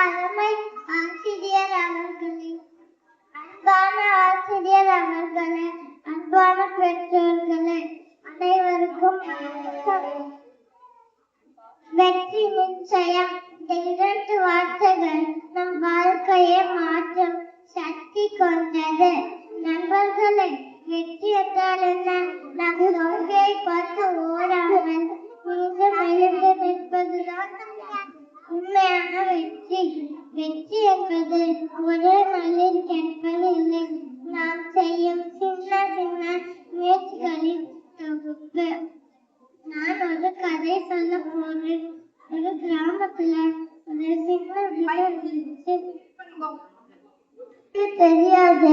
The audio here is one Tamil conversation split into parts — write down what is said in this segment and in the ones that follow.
அருமை ஆசிரியர் அவர்களே, அன்பான ஆசிரியர் அவர்களே, அன்பான பெற்றோர்களே, அனைவருக்கும் வெற்றி நிச்சயம். இந்த 2 வார்த்தைகள் நம் வாழ்க்கையை மாற்றும் சக்தி கொண்டது. நண்பர்களே, வெற்றி என்றால் என்ன? நம் தோல்வியை பார்த்து ஓடாமல் மீண்டும் எழுந்து நிற்பதுதான் உண்மையான வெற்றி. வெற்றி என்பது ஒரே நாளில் கிடைப்பதில்லை. நாம் செய்யும் சின்ன சின்ன முயற்சிகளின் தொகுப்பு. நான் ஒரு கதை சொல்ல போறேன். ஒரு கிராமத்துல ஒரு சின்ன தெரியாது,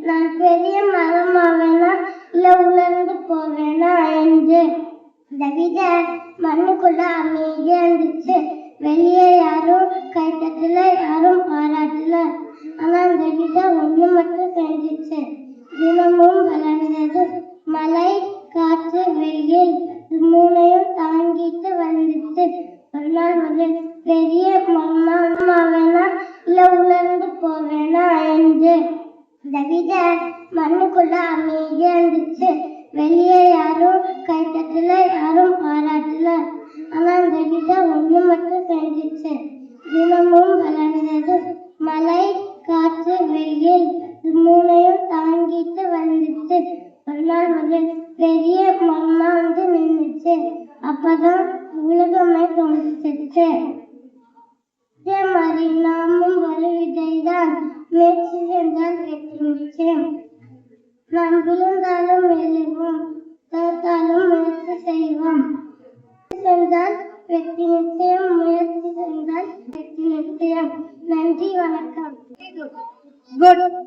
நான் பெரிய மரமாவேனா இல்ல உலர்ந்து போவேனா என்று. இந்த விதை மண்ணுக்குள்ள அமைதியா இருந்துச்சு. வெளியே யாரும் கைத்தட்டல, யாரும் பாராட்டல. ஆனா அந்த விதை ஒண்ணு மட்டும் செஞ்சிச்சு. தினமும் வளர்ந்தது. மழை, காற்று, வெயில் 3ஐயும் தாங்கிட்டு வந்துச்சு. ஒரு நாள் ஒரு பெரிய மரமாவேனா இல்ல உலர்ந்து போவேனா என்று. இந்த விதை மண்ணுக்குள்ள அமைதியா இருந்துச்சு. வெளியே யாரும் கைத்தட்டல, யாரும் பாராட்டல. ஆனா அந்த விதை ஒண்ணு மட்டும் செஞ்சிச்சு. தினமும் வளர்ந்தது. மழை, காற்று, வெயில் 3ஐயும் தாங்கிட்டு வந்துச்சு. ஒரு நாள் ஒரு பெரிய மரமா நின்றுச்சு. அப்பதான் உலகமே தோன்றிச்சு. இதே மாதிரி நாமும் ஒரு விதைதான். முயற்சி சென்றால் வெற்றி நிச்சயம். நாம் விழுந்தாலும் எழுவோம், தோற்றாலும் முயற்சி செய்வோம். சென்றால் வெற்றி நிச்சயம், முயற்சி சென்றால் வெற்றி நிச்சயம். நன்றி, வணக்கம். Good.